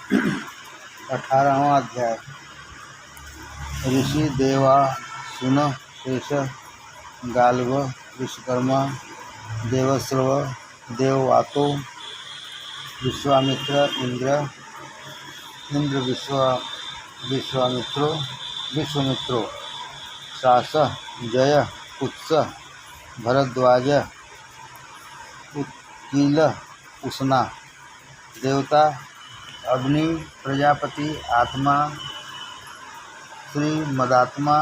18वां अध्याय। ऋषि देवा सुन शेष गाल्व विश्वकर्मा देवस्रव देववातो विश्वामित्र इंद्र विश्वामित्रो सास जय कुत्स भरद्वाज उत्कील उष्णा देवता अग्नि प्रजापति आत्मा श्रीमदात्मा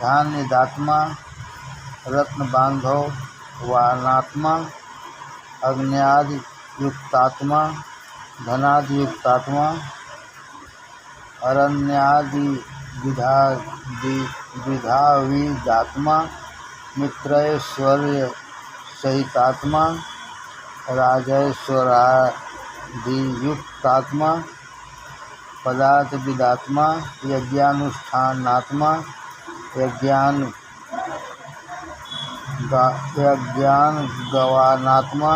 धान्यदात्मा रत्नबांधव वानात्मा अग्न्यादि युक्तात्मा धनादियुक्तात्मा अरण्यादि विधाविदात्मा मित्रैश्वर्य सहितात्मा राजैश्वर्यादियुक्तात्मा पदार्थ विदात्मा यज्ञानुष्ठानात्मा यज्ञानगवानात्मा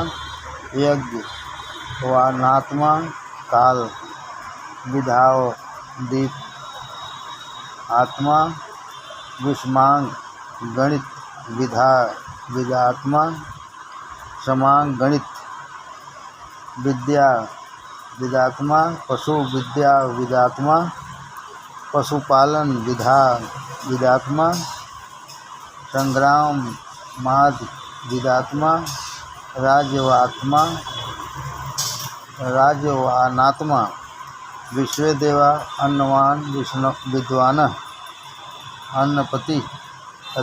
यज्ञवानात्मा काल विधावदीप आत्मा विषमांग गणित विदात्मा समांग गणित विद्या विदात्मा पशु विद्या विदात्मा पशुपालन विदात्मा संग्राम माद विदात्मा राजवानात्मा विश्वदेवा अन्नवान विद्वान अन्नपति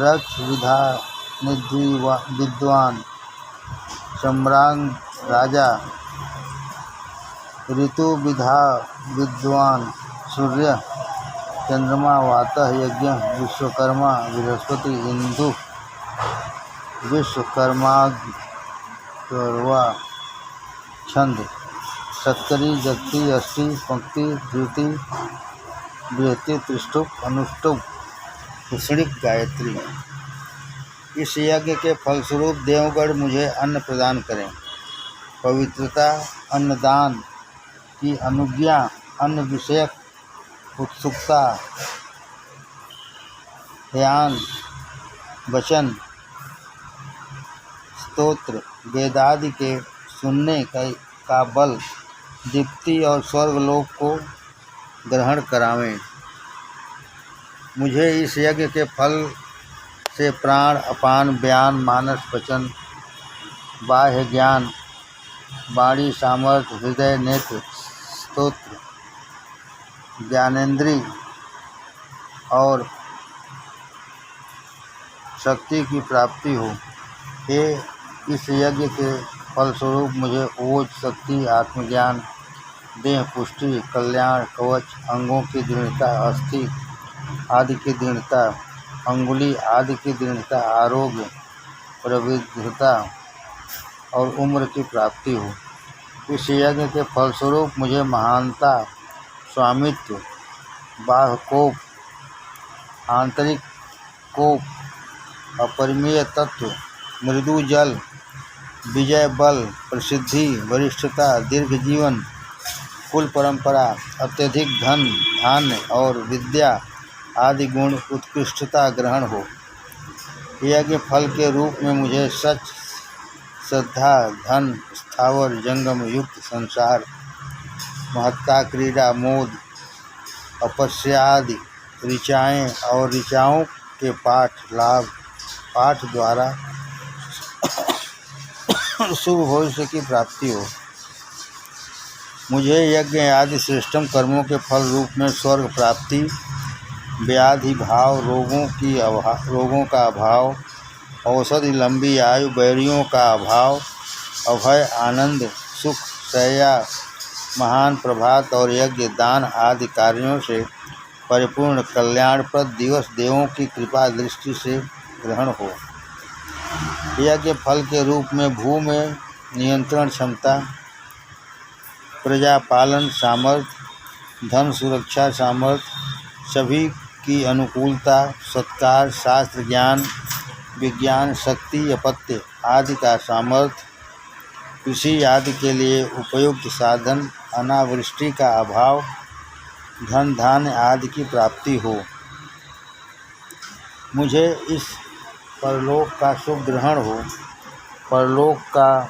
रक्ष विद्वान सम्रांग राजा ऋतु विद्वान सूर्य चंद्रमा वातः यज्ञ विश्वकर्मा बृहस्पति इंदु विश्वकर्मा छंद सत्तरी जगती अष्टि पंक्ति द्युति बृहति त्रिष्टुप अनुष्टुप कुषणिक गायत्री। इस यज्ञ के फलस्वरूप देवगण मुझे अन्न प्रदान करें। पवित्रता अन्नदान की अनुज्ञा अन्न विषयक उत्सुकता ध्यान वचन स्तोत्र वेदादि के सुनने का बल दीप्ति और स्वर्गलोक को ग्रहण करावें। मुझे इस यज्ञ के फल से प्राण अपान व्यान मानस वचन बाह्य ज्ञान वाणी सामर्थ्य हृदय नेत्र स्तोत्र ज्ञानेन्द्रिय और शक्ति की प्राप्ति हो। हे इस यज्ञ के फलस्वरूप मुझे ओज शक्ति आत्मज्ञान देह पुष्टि कल्याण कवच अंगों की दृढ़ता अस्थि आदि की दृढ़ता अंगुली आदि की दृढ़ता आरोग्य प्रविद्धता और उम्र की प्राप्ति हो। इस यज्ञ के फलस्वरूप मुझे महानता स्वामित्व बाह्य कोप आंतरिक कोप अपरिमेय तत्व मृदु जल विजय बल प्रसिद्धि वरिष्ठता दीर्घ जीवन कुल परंपरा अत्यधिक धन धान्य और विद्या आदि गुण उत्कृष्टता ग्रहण हो। यज्ञ फल के रूप में मुझे सच श्रद्धा धन स्थावर जंगम युक्त संसार महत्ता क्रीड़ा मोद अपस्यादि ऋचाएँ और ऋचाओं के पाठ द्वारा शुभ भविष्य की प्राप्ति हो। मुझे यज्ञ आदि श्रेष्ठम कर्मों के फल रूप में स्वर्ग प्राप्ति व्याधि भाव रोगों का अभाव औषधि लंबी आयु बैरियों का अभाव अभय आनंद सुख शैया महान प्रभात और यज्ञ दान आदि कार्यों से परिपूर्ण कल्याणप्रद दिवस देवों की कृपा दृष्टि से ग्रहण हो। यज्ञ फल के रूप में भू में नियंत्रण क्षमता प्रजा पालन सामर्थ्य धन सुरक्षा सामर्थ्य सभी की अनुकूलता सत्कार शास्त्र ज्ञान विज्ञान शक्ति अपत्य आदि का सामर्थ्य कृषि आदि के लिए उपयुक्त साधन अनावृष्टि का अभाव, धन धान्य आदि की प्राप्ति हो। मुझे इस परलोक का सुख ग्रहण हो। परलोक का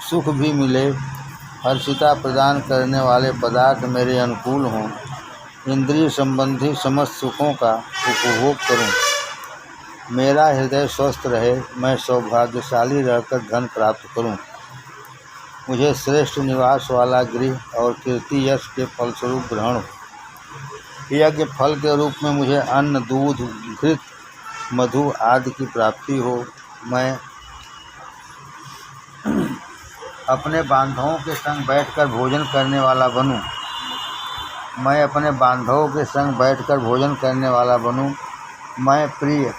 सुख भी मिले। हर्षिता प्रदान करने वाले पदार्थ मेरे अनुकूल हों। इंद्रिय संबंधी समस्त सुखों का उपभोग करूं। मेरा हृदय स्वस्थ रहे। मैं सौभाग्यशाली रहकर धन प्राप्त करूं। मुझे श्रेष्ठ निवास वाला गृह और कीर्ति यश के फलस्वरूप ग्रहण हो। यज्ञ फल के रूप में मुझे अन्न, दूध, घृत, मधु आदि की प्राप्ति हो। मैं अपने बांधवों के संग बैठकर भोजन करने वाला बनूं। मैं अपने बांधवों के संग बैठकर भोजन करने वाला बनूं। मैं प्रिय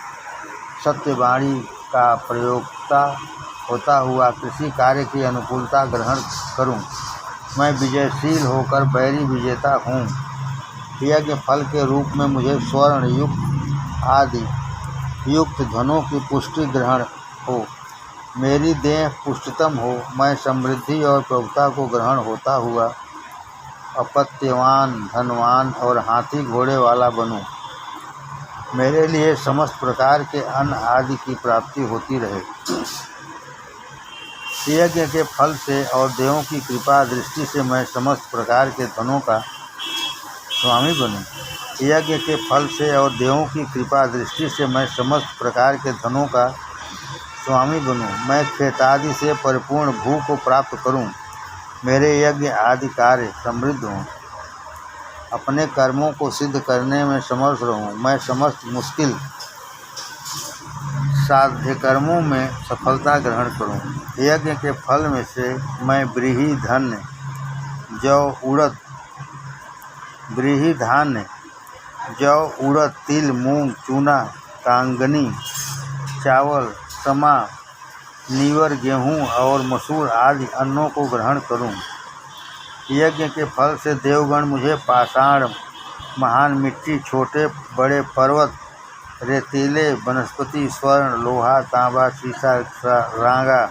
सत्यवाणी का प्रयोक्ता होता हुआ कृषि कार्य की अनुकूलता ग्रहण करूं। मैं विजयशील होकर बैरी विजेता हूँ। यज्ञ फल के रूप में मुझे स्वर्ण युक्त आदि युक्त धनों की पुष्टि ग्रहण हो। मेरी देह पुष्टतम हो। मैं समृद्धि और प्रभुता को ग्रहण होता हुआ अपत्यवान, धनवान और हाथी घोड़े वाला बनूं। मेरे लिए समस्त प्रकार के अन्न आदि की प्राप्ति होती रहे। यज्ञ के फल से और देवों की कृपा दृष्टि से मैं समस्त प्रकार के धनों का स्वामी बनूं। यज्ञ के फल से और देवों की कृपा दृष्टि से मैं समस्त प्रकार के धनों का स्वामी बनूं। मैं खेतादि से परिपूर्ण भू को प्राप्त करूं। मेरे यज्ञ आदि कार्य समृद्ध हों। अपने कर्मों को सिद्ध करने में समर्थ रहूं। मैं समस्त मुश्किल साध्य कर्मों में सफलता ग्रहण करूं। यज्ञ के फल में से मैं व्रीहि धान्य, जौ, उड़द, तिल, मूंग, चूना, कांगनी, चावल, समा, नीवर, गेहूँ और मसूर आदि अन्नों को ग्रहण करूं। यज्ञ के फल से देवगण मुझे पाषाण, महान मिट्टी, छोटे बड़े पर्वत, रेतीले वनस्पति, स्वर्ण, लोहा, तांबा, सीसा, रांगा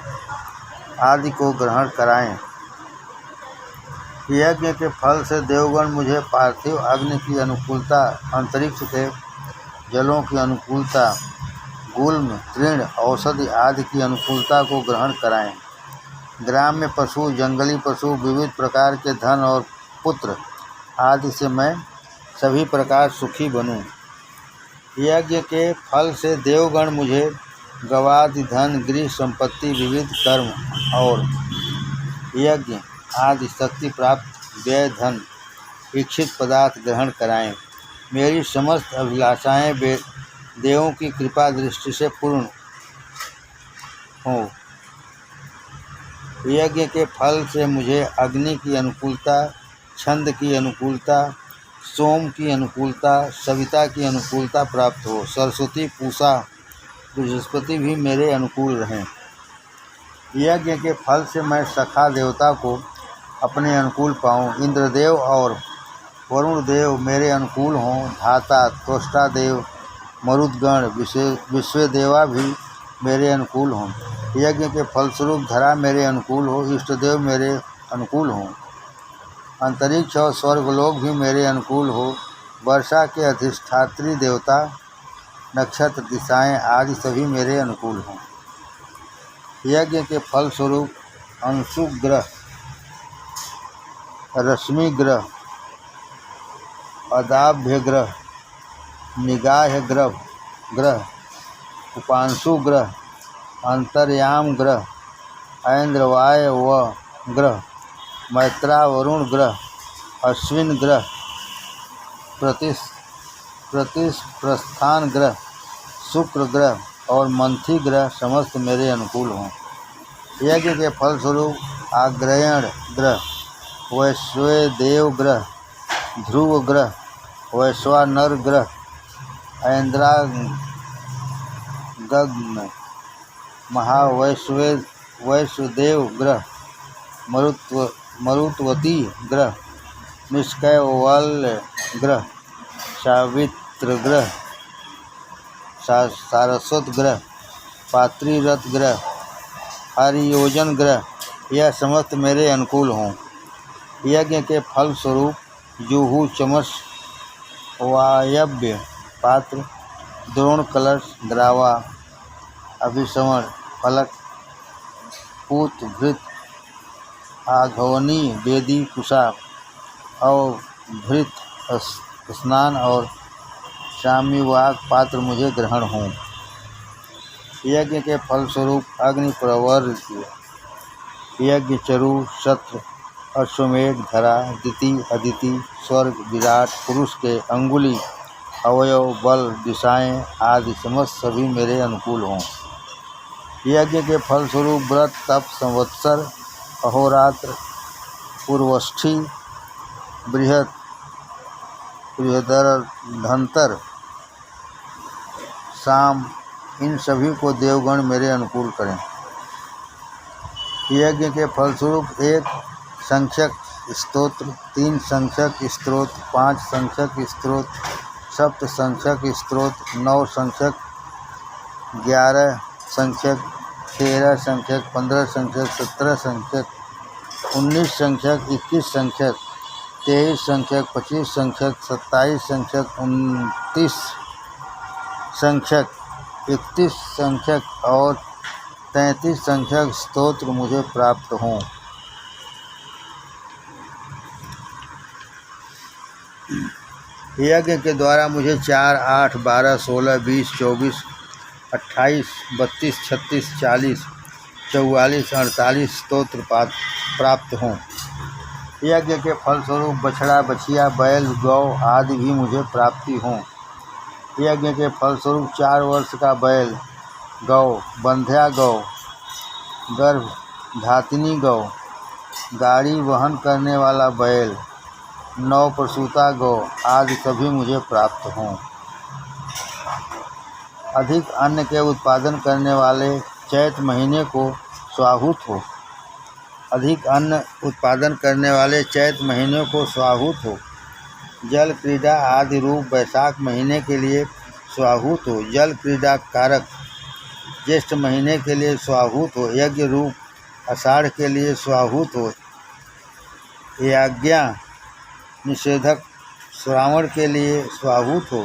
आदि को ग्रहण कराएं। यज्ञ के फल से देवगण मुझे पार्थिव अग्नि की अनुकूलता, अंतरिक्ष के जलों की अनुकूलता, गुल्म, तृण, औषधि आदि की अनुकूलता को ग्रहण कराएं। ग्राम्य पशु, जंगली पशु, विविध प्रकार के धन और पुत्र आदि से मैं सभी प्रकार सुखी बनूं। यज्ञ के फल से देवगण मुझे गवादि धन, गृह संपत्ति, विविध कर्म और यज्ञ आदि शक्ति प्राप्त व्यय धन, इच्छित पदार्थ ग्रहण कराएं। मेरी समस्त अभिलाषाएं देवों की कृपा दृष्टि से पूर्ण हो। यज्ञ के फल से मुझे अग्नि की अनुकूलता, छंद की अनुकूलता, सोम की अनुकूलता, सविता की अनुकूलता प्राप्त हो। सरस्वती, पूषा, बृहस्पति भी मेरे अनुकूल रहें। यज्ञ के फल से मैं सखा देवता को अपने अनुकूल पाऊँ। इंद्रदेव और वरुण देव मेरे अनुकूल हों। धाता, त्वष्टा देव, मरुदगण, विश्वदेवा भी मेरे अनुकूल हों। यज्ञ के फलस्वरूप धरा मेरे अनुकूल हो। इष्टदेव मेरे अनुकूल हों। अंतरिक्ष और स्वर्गलोक भी मेरे अनुकूल हो। वर्षा के अधिष्ठात्री देवता, नक्षत्र, दिशाएं आदि सभी मेरे अनुकूल हों। यज्ञ के फलस्वरूप अंशु ग्रह, रश्मि ग्रह, अदाभ्य ग्रह, निगाह ग्रह, उपांशु ग्रह, अंतर्याम ग्रह, ऐन्द्रवाय ग्रह, मैत्रा वरुण ग्रह, अश्विन ग्रह, प्रस्थान ग्रह, शुक्र ग्रह और मंथी ग्रह समस्त मेरे अनुकूल हों। यज्ञ के फलस्वरूप आग्रयण ग्रह, वैश्वेदेव ग्रह, ध्रुव ग्रह, वैश्वानर ग्रह, ऐन्द्रागग्न, वैश्वदेव ग्रह, मरुत्वती ग्रह, निष्कैवल्य ग्रह, सावित्र ग्रह, सारस्वत ग्रह, पात्रीरथ ग्रह, हरियोजन ग्रह, यह समस्त मेरे अनुकूल हों। यज्ञ के फल स्वरूप जूहू, चमस, वायव्य पात्र, द्रोण, कलश, द्रावा, अभिसमर, फलक, पूत, भृत, आघवनी, वेदी, कुशा और भृत स्नान और शामीवाग पात्र मुझे ग्रहण हों। यज्ञ के फलस्वरूप अग्नि, प्रवर्त्य, यज्ञ, चरु, सत्र, अश्वमेध, धरा, दिति, अदिति, स्वर्ग, विराट पुरुष के अंगुली, अवयव, बल, दिशाएं आदि समस्त सभी मेरे अनुकूल हों। यज्ञ के फलस्वरूप व्रत, तप, संवत्सर, अहोरात्र, पूर्वस्थी, बृहदर्धंतर, शाम, इन सभी को देवगण मेरे अनुकूल करें। यज्ञ के फलस्वरूप 1 संख्यक स्तोत्र, 3 संख्यक स्तोत्र, 5 संख्यक स्तोत्र, 7 संख्यक स्तोत्र, 9 संख्यक, 11 संख्यक, 13 संख्यक, 15 संख्यक, 17 संख्यक, 19 संख्यक, 21 संख्यक, 23 संख्यक, 25 संख्यक, 27 संख्यक, 29 संख्यक, 31 संख्यक और 33 संख्यक स्तोत्र मुझे प्राप्त हों। यज्ञ के द्वारा मुझे 4, 8, 12, 16, 20, 24, 28, 32, 36, 40, 44, 48 स्तोत्र प्राप्त हों। यज्ञ के फलस्वरूप बछड़ा, बछिया, बैल, गौ आदि भी मुझे प्राप्ति हों। यज्ञ के फलस्वरूप 4 वर्ष का बैल, गौ, बंध्या गौ, गर्भधातिनी गौ, गाड़ी वहन करने वाला बैल, 9 प्रसूता गौ आदि सभी मुझे प्राप्त हों। अधिक अन्न के उत्पादन करने वाले चैत महीने को स्वाहूत हो। अधिक अन्न उत्पादन करने वाले चैत महीने को स्वाहूत हो। जल क्रीड़ा आदि रूप वैशाख महीने के लिए स्वाहूत हो। जल क्रीड़ा कारक ज्येष्ठ महीने के लिए स्वाहूत हो। यज्ञ रूप आषाढ़ के लिए स्वाहूत हो। याज्ञा निषेधक श्रावण के लिए स्वाहूत हो।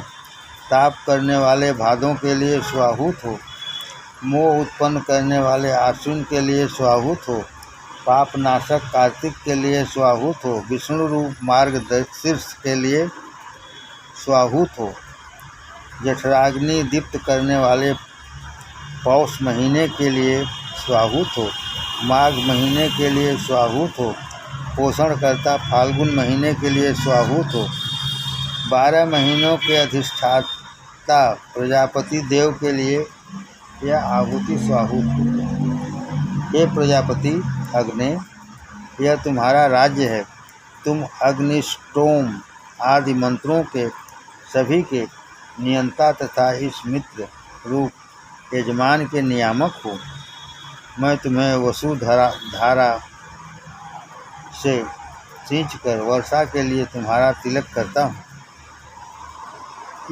ताप करने वाले भादों के लिए स्वाहूत हो। मोह उत्पन्न करने वाले आश्विन के लिए स्वाहूत हो। पापनाशक कार्तिक के लिए स्वाहूत हो। विष्णु रूप मार्गशीर्ष के लिए स्वाहूत हो। जठराग्नि दीप्त करने वाले पौष महीने के लिए स्वाहूत हो। माघ महीने के लिए स्वाहूत हो। पोषणकर्ता फाल्गुन महीने के लिए स्वाहूत हो। 12 महीनों के अधिष्ठाता प्रजापति देव के लिए यह आहुति स्वाहूत हो। हे प्रजापति अग्नि, यह तुम्हारा राज्य है। तुम अग्निष्टोम आदि मंत्रों के सभी के नियंता तथा इस मित्र रूप यजमान के नियामक हो। मैं तुम्हें वसुधारा से सींचकर वर्षा के लिए तुम्हारा तिलक करता हूँ।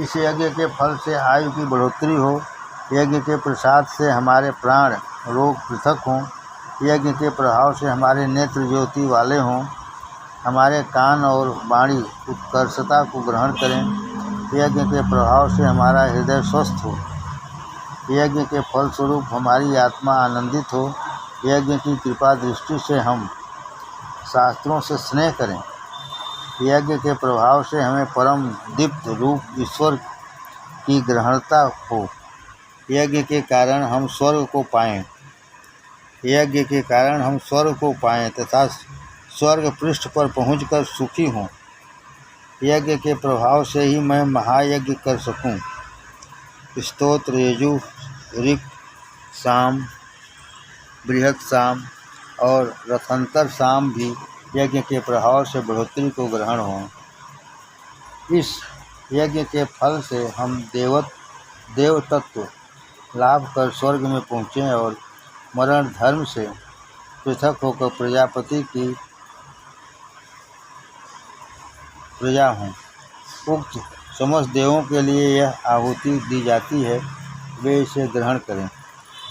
इस यज्ञ के फल से आयु की बढ़ोतरी हो। यज्ञ के प्रसाद से हमारे प्राण रोग पृथक हों। यज्ञ के प्रभाव से हमारे नेत्र ज्योति वाले हों। हमारे कान और वाणी उत्कर्षता को ग्रहण करें। यज्ञ के प्रभाव से हमारा हृदय स्वस्थ हो। यज्ञ के फलस्वरूप हमारी आत्मा आनंदित हो। यज्ञ की कृपा दृष्टि से हम शास्त्रों से स्नेह करें। यज्ञ के प्रभाव से हमें परम दीप्त रूप ईश्वर की ग्रहणता हो। यज्ञ के कारण हम स्वर्ग को पाएं। यज्ञ के कारण हम स्वर्ग को पाएं तथा स्वर्ग पृष्ठ पर पहुंचकर सुखी हों। यज्ञ के प्रभाव से ही मैं महायज्ञ कर सकूं। स्तोत्र, यजु, ऋक्, साम, बृहत् साम और रथंतर साम भी यज्ञ के प्रभाव से बढ़ोतरी को ग्रहण हों। इस यज्ञ के फल से हम देव तत्व लाभ कर स्वर्ग में पहुँचें और मरण धर्म से पृथक होकर प्रजापति की प्रजा हों। उक्त समस्त देवों के लिए यह आहुति दी जाती है, वे इसे ग्रहण करें।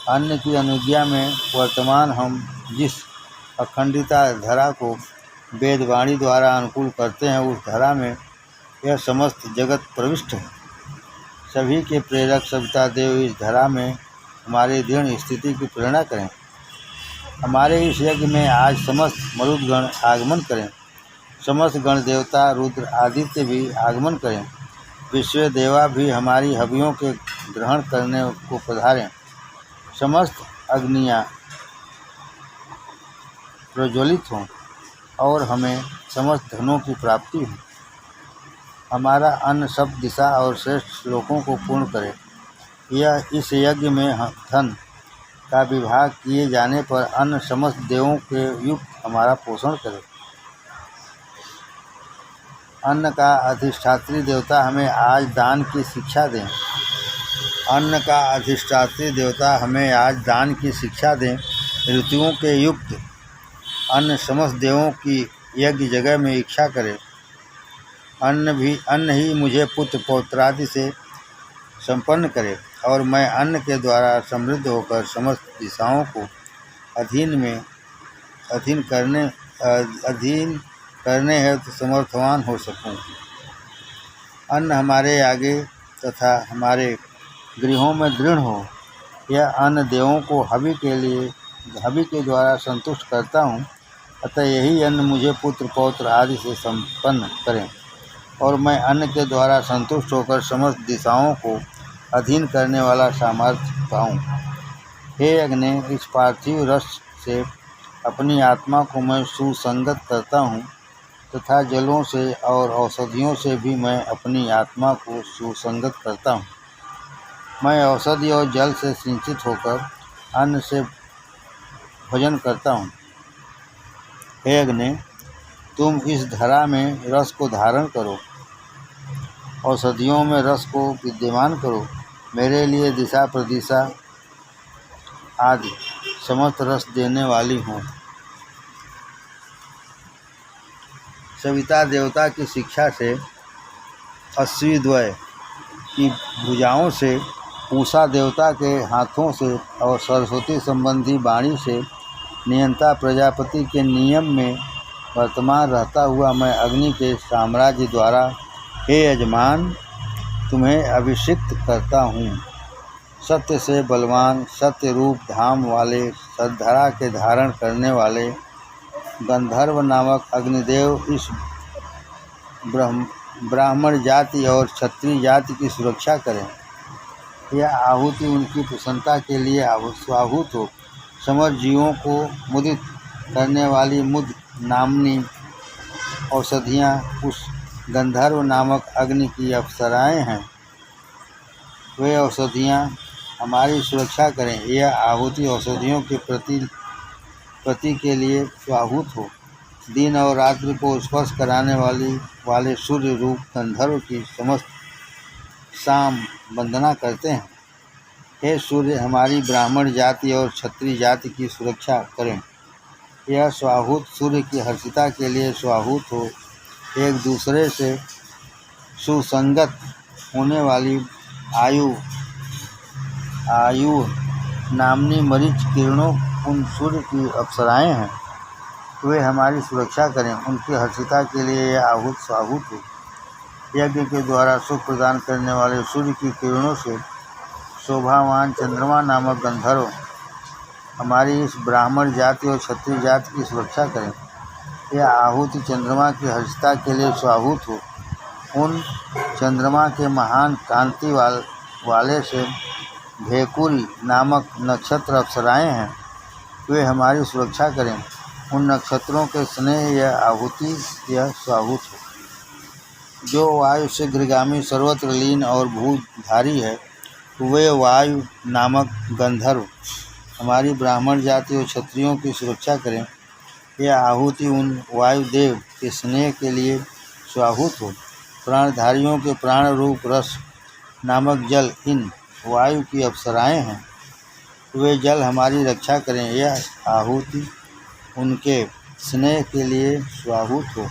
अन्न की अनुज्ञा में वर्तमान हम जिस अखंडिता धरा को वेदवाणी द्वारा अनुकूल करते हैं, उस धरा में यह समस्त जगत प्रविष्ट है। सभी के प्रेरक सविता देव इस धरा में हमारी दृढ़ स्थिति की प्रेरणा करें। हमारे इस यज्ञ में आज समस्त मरुदगण आगमन करें। समस्त गण देवता रुद्र आदित्य भी आगमन करें। विश्व देवा भी हमारी हवियों के ग्रहण करने को पधारें। समस्त अग्नियाँ प्रज्वलित हों और हमें समस्त धनों की प्राप्ति हो। हमारा अन्न सब दिशा और श्रेष्ठ श्लोकों को पूर्ण करे। यह इस यज्ञ में धन का विभाग किए जाने पर अन्न समस्त देवों के युक्त हमारा पोषण करे। अन्न का अधिष्ठात्री देवता हमें आज दान की शिक्षा दें। अन्न का अधिष्ठात्री देवता हमें आज दान की शिक्षा दें। ऋतुओं के युक्त अन्न समस्त देवों की यज्ञ जगह में इच्छा करे। अन्न ही मुझे पुत्र पौत्रादि से संपन्न करे और मैं अन्न के द्वारा समृद्ध होकर समस्त दिशाओं को अधीन करने हेतु समर्थवान हो सकूं। अन्न हमारे आगे तथा हमारे गृहों में दृढ़ हो। यह अन्न देवों को हवि के द्वारा संतुष्ट करता हूँ, अतः यही अन्न मुझे पुत्र पौत्र आदि से संपन्न करें और मैं अन्न के द्वारा संतुष्ट होकर समस्त दिशाओं को अधीन करने वाला सामर्थ्य पाऊँ। हे अग्नि, इस पार्थिव रस से अपनी आत्मा को मैं सुसंगत करता हूँ तथा जलों से और औषधियों से भी मैं अपनी आत्मा को सुसंगत करता हूँ। मैं औषधि और जल से सिंचित होकर अन्न से भोजन करता हूँ। हे अग्नि, तुम इस धरा में रस को धारण करो, औषधियों में रस को विद्यमान करो। मेरे लिए दिशा प्रदिशा आदि समस्त रस देने वाली हूँ। सविता देवता की शिक्षा से अश्विद्वय की भुजाओं से, पूषा देवता के हाथों से और सरस्वती संबंधी वाणी से नियंता प्रजापति के नियम में वर्तमान रहता हुआ मैं अग्नि के साम्राज्य द्वारा हे यजमान तुम्हें अभिषिक्त करता हूँ। सत्य से बलवान, सत्य रूप धाम वाले, सद्धरा के धारण करने वाले गंधर्व नामक अग्निदेव इस ब्राह्मण जाति और क्षत्रिय जाति की सुरक्षा करें। यह आहुति उनकी प्रसन्नता के लिए स्वाहुत हो। समस्त जीवों को मुदित करने वाली मुद नामनी औषधियाँ उस गंधर्व नामक अग्नि की अप्सराएँ हैं। वे औषधियाँ हमारी सुरक्षा करें। यह आहुति औषधियों के प्रति के लिए स्वाहुत हो। दिन और रात्रि को स्पर्श कराने वाले सूर्य रूप गंधर्व की समस्त शाम वंदना करते हैं। हे सूर्य, हमारी ब्राह्मण जाति और क्षत्रिय जाति की सुरक्षा करें। यह स्वाहुत सूर्य की हर्षिता के लिए स्वाहुत हो। एक दूसरे से सुसंगत होने वाली आयु नामनी मरीच किरणों उन सूर्य की अप्सराएँ हैं। वे हमारी सुरक्षा करें। उनकी हर्षिता के लिए यह आहुत स्वाहुत हो। यज्ञ के द्वारा सुख प्रदान करने वाले सूर्य की किरणों से शोभावान चंद्रमा नामक गंधर्व हमारी इस ब्राह्मण जाति और क्षत्रिय जाति की सुरक्षा करें। यह आहुति चंद्रमा की हर्षिता के लिए स्वाहुत हो। उन चंद्रमा के महान कांति वाले से भेकुरी नामक नक्षत्र अप्सराएँ हैं। वे हमारी सुरक्षा करें। उन नक्षत्रों के स्नेह यह आहुति यह स्वाहुत हो। जो वायु शीघ्रगामी सर्वत्र लीन और भूधारी है, वे वायु नामक गंधर्व हमारी ब्राह्मण जाति और क्षत्रियों की सुरक्षा करें। यह आहुति उन वायुदेव के स्नेह के लिए स्वाहुत हो। प्राणधारियों के प्राण रूप रस नामक जल इन वायु की अप्सराएँ हैं। वे जल हमारी रक्षा करें। यह आहुति उनके स्नेह के लिए स्वाहुत हो।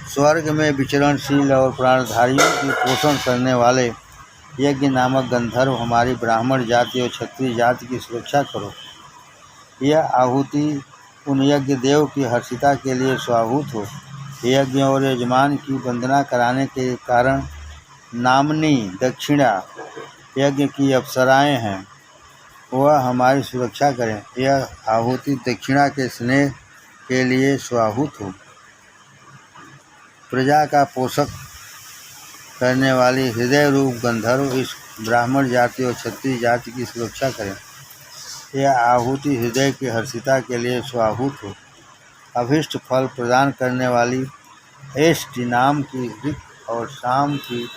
स्वर्ग में विचरणशील और प्राणधारियों की पोषण करने वाले यज्ञ नामक गंधर्व हमारी ब्राह्मण जाति और क्षत्रिय जाति की सुरक्षा करो। यह आहुति उन यज्ञ देव की हर्षिता के लिए स्वाहूत हो। यज्ञ और यजमान की वंदना कराने के कारण नामनी दक्षिणा यज्ञ की अप्सराएं हैं, वह हमारी सुरक्षा करें। यह आहुति दक्षिणा के स्नेह के लिए स्वाहूत हो। प्रजा का पोषक करने वाली हृदय रूप गंधर्व इस ब्राह्मण जाति और क्षत्रिय जाति की सुरक्षा करें। यह आहुति हृदय की हर्षिता के लिए स्वाहूत हो। अभीष्ट फल प्रदान करने वाली एष्टि नाम की ऋक् और शाम की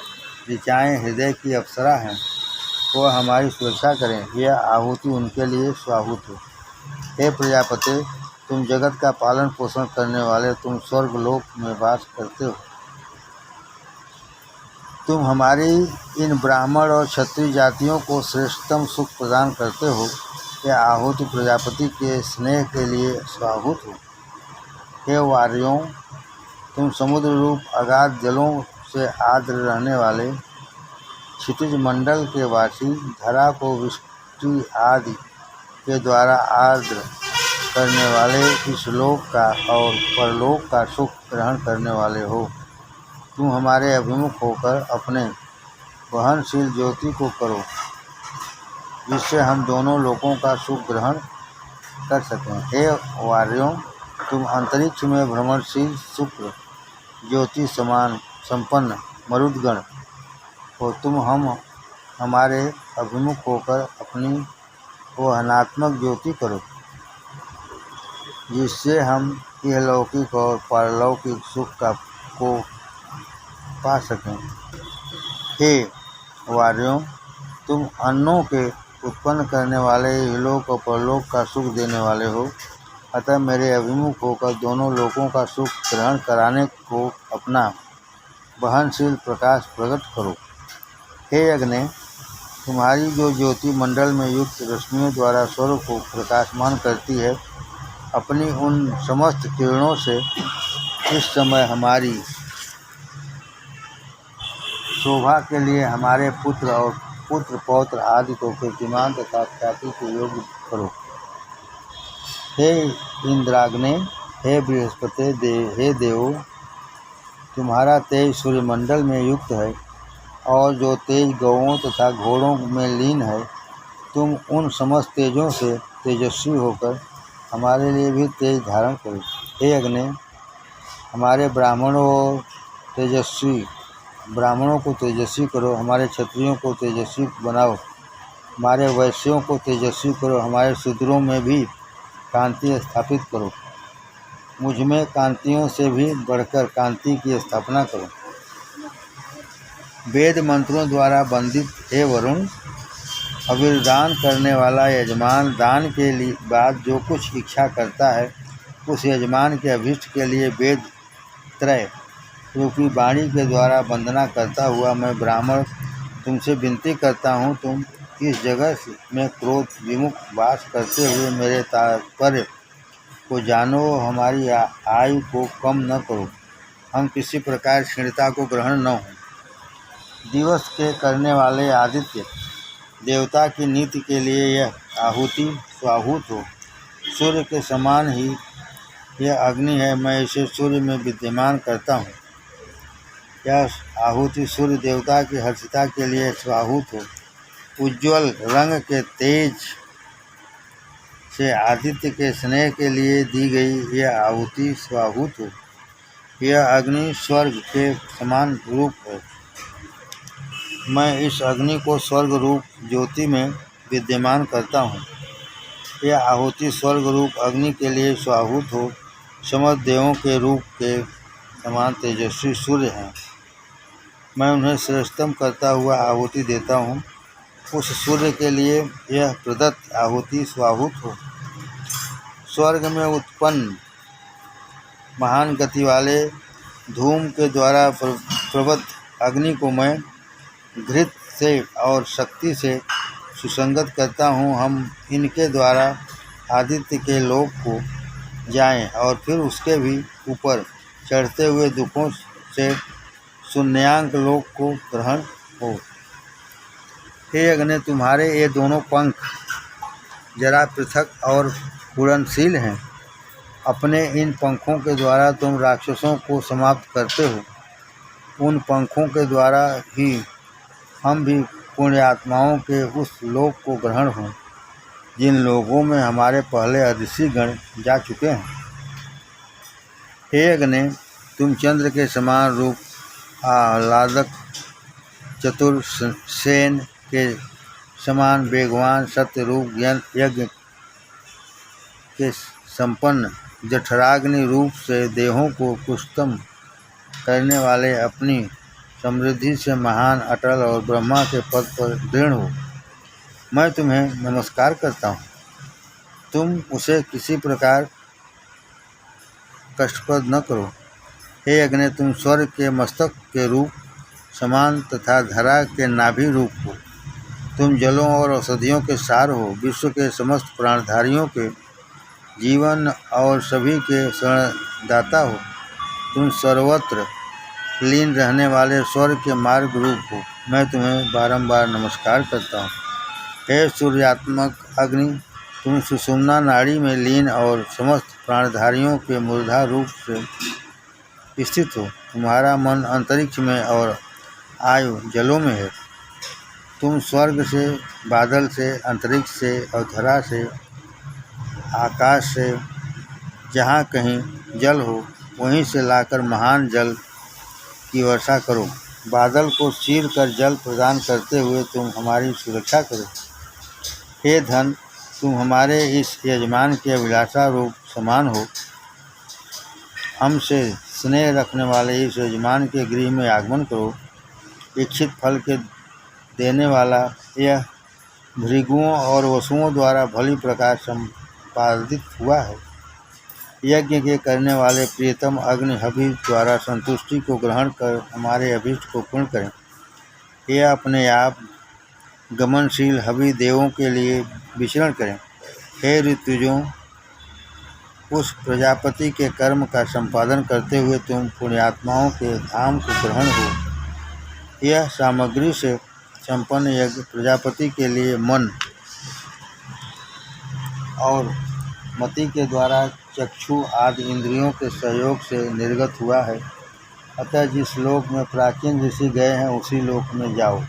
ऋचाएँ हृदय की अप्सरा हैं, वह हमारी सुरक्षा करें। यह आहुति उनके लिए स्वाहूत हो। हे प्रजापते, तुम जगत का पालन पोषण करने वाले, तुम स्वर्ग लोक में वास करते हो। तुम हमारी इन ब्राह्मण और क्षत्रिय जातियों को श्रेष्ठतम सुख प्रदान करते हो। यह आहुति प्रजापति के स्नेह के लिए स्वाहूत हो। हे वार्यों, तुम समुद्र रूप अगाध जलों से आर्द्र रहने वाले, क्षितिज मंडल के वासी, धरा को वृष्टि आदि के द्वारा आर्द्र करने वाले, इस लोक का और परलोक का सुख ग्रहण करने वाले हो। तुम हमारे अभिमुख होकर अपने वहनशील ज्योति को करो, जिससे हम दोनों लोकों का सुख ग्रहण कर सकें। हे वार्यों, तुम अंतरिक्ष में भ्रमणशील शुक्र ज्योति समान संपन्न मरुदगण हो। तुम हमारे अभिमुख होकर अपनी वहनात्मक ज्योति करो, जिससे हम इहलौकिक और पारलौकिक सुख को पा सकें। हे वार्यों, तुम अन्नों के उत्पन्न करने वाले, इहलोक और परलोक का सुख देने वाले हो। अतः मेरे अभिमुख होकर दोनों लोकों का सुख ग्रहण कराने को अपना वहनशील प्रकाश प्रकट करो। हे अग्नि, तुम्हारी जो ज्योति मंडल में युक्त रश्मियों द्वारा स्वर्ग को प्रकाशमान करती है, अपनी उन समस्त किरणों से इस समय हमारी शोभा के लिए हमारे पुत्र और पुत्र पौत्र आदि को कीर्तिमान तथा ख्याति के योग्य करो। हे इंद्राग्ने, हे बृहस्पति, हे देवो, तुम्हारा तेज सूर्यमंडल में युक्त है और जो तेज गौओं तथा घोड़ों में लीन है, तुम उन समस्त तेजों से तेजस्वी होकर हमारे लिए भी तेज धारण करो। हे अग्नि, हमारे ब्राह्मणों को तेजस्वी करो, हमारे क्षत्रियों को तेजस्वी बनाओ, हमारे वैश्यों को तेजस्वी करो, हमारे शूद्रों में भी कांति स्थापित करो। मुझ में कांतियों से भी बढ़कर कांति की स्थापना करो। वेद मंत्रों द्वारा वंदित हे वरुण, अविर्दान करने वाला यजमान दान के लिए बाद जो कुछ इच्छा करता है, उस यजमान के अभीष्ट के लिए वेद त्रय रूपी वाणी के द्वारा वंदना करता हुआ मैं ब्राह्मण तुमसे विनती करता हूँ, तुम इस जगह में क्रोध विमुख वास करते हुए मेरे तात्पर्य को जानो, हमारी आयु को कम न करो, हम किसी प्रकार क्षीणता को ग्रहण न हो। दिवस के करने वाले आदित्य देवता की नीति के लिए यह आहुति स्वाहूत हो। सूर्य के समान ही यह अग्नि है, मैं इसे सूर्य में विद्यमान करता हूँ। यह आहुति सूर्य देवता की हर्षिता के लिए स्वाहूत हो। उज्ज्वल रंग के तेज से आदित्य के स्नेह के लिए दी गई यह आहुति स्वाहूत हो। यह अग्नि स्वर्ग के समान रूप है, मैं इस अग्नि को स्वर्ग रूप ज्योति में विद्यमान करता हूँ। यह आहुति स्वर्ग रूप अग्नि के लिए स्वाहूत हो। समस्त देवों के रूप के समान तेजस्वी सूर्य हैं, मैं उन्हें श्रेष्ठतम करता हुआ आहुति देता हूँ। उस सूर्य के लिए यह प्रदत्त आहुति स्वाहूत हो। स्वर्ग में उत्पन्न महान गति वाले धूम के द्वारा प्रबद्ध अग्नि को मैं घृत से और शक्ति से सुसंगत करता हूँ। हम इनके द्वारा आदित्य के लोक को जाएं और फिर उसके भी ऊपर चढ़ते हुए दुखों से शून्यांक लोक को ग्रहण हो। हे अग्नि, तुम्हारे ये दोनों पंख जरा पृथक और उड़नशील हैं, अपने इन पंखों के द्वारा तुम राक्षसों को समाप्त करते हो। उन पंखों के द्वारा ही हम भी पुण्यात्माओं के उस लोक को ग्रहण हों जिन लोगों में हमारे पहले अदृश्य गण जा चुके हैं। हे अग्नि, तुम चंद्र के समान रूप, आह्लादक, चतुर, सेन के समान वेगवान, सत्य रूप, यज्ञ के संपन्न, जठराग्नि रूप से देहों को पुष्टम करने वाले, अपनी समृद्धि से महान, अटल और ब्रह्मा के पद पर दृढ़ हो। मैं तुम्हें नमस्कार करता हूँ। तुम उसे किसी प्रकार कष्टप्रद न करो। हे अग्नि, तुम स्वर्ग के मस्तक के रूप समान तथा धरा के नाभि रूप हो। तुम जलों और औषधियों के सार हो, विश्व के समस्त प्राणधारियों के जीवन और सभी के शरणदाता हो। तुम सर्वत्र लीन रहने वाले स्वर्ग के मार्ग रूप हो। मैं तुम्हें बारंबार नमस्कार करता हूँ। हे सूर्यात्मक अग्नि, तुम सुषुम्ना नाड़ी में लीन और समस्त प्राणधारियों के मूर्धा रूप से स्थित हो। तुम्हारा मन अंतरिक्ष में और आयु जलों में है। तुम स्वर्ग से, बादल से, अंतरिक्ष से और धरा से, आकाश से, जहाँ कहीं जल हो वहीं से लाकर महान जल की वर्षा करो। बादल को चीर कर जल प्रदान करते हुए तुम हमारी सुरक्षा करो। हे धन, तुम हमारे इस यजमान के अभिलाषा रूप समान हो। हमसे स्नेह रखने वाले इस यजमान के गृह में आगमन करो। इच्छित फल के देने वाला यह भृगुओं और वसुओं द्वारा भली प्रकार संपादित हुआ है। यज्ञ के करने वाले प्रियतम अग्नि हवि द्वारा संतुष्टि को ग्रहण कर हमारे अभीष्ट को पूर्ण करें। यह अपने आप गमनशील हवि देवों के लिए विचरण करें। हे ऋतुजों, उस प्रजापति के कर्म का संपादन करते हुए तुम पुण्यात्माओं के धाम को ग्रहण हो। यह सामग्री से संपन्न यज्ञ प्रजापति के लिए मन और मति के द्वारा चक्षु आदि इंद्रियों के सहयोग से निर्गत हुआ है। अतः जिस लोक में प्राचीन ऋषि गए हैं उसी लोक में जाओ।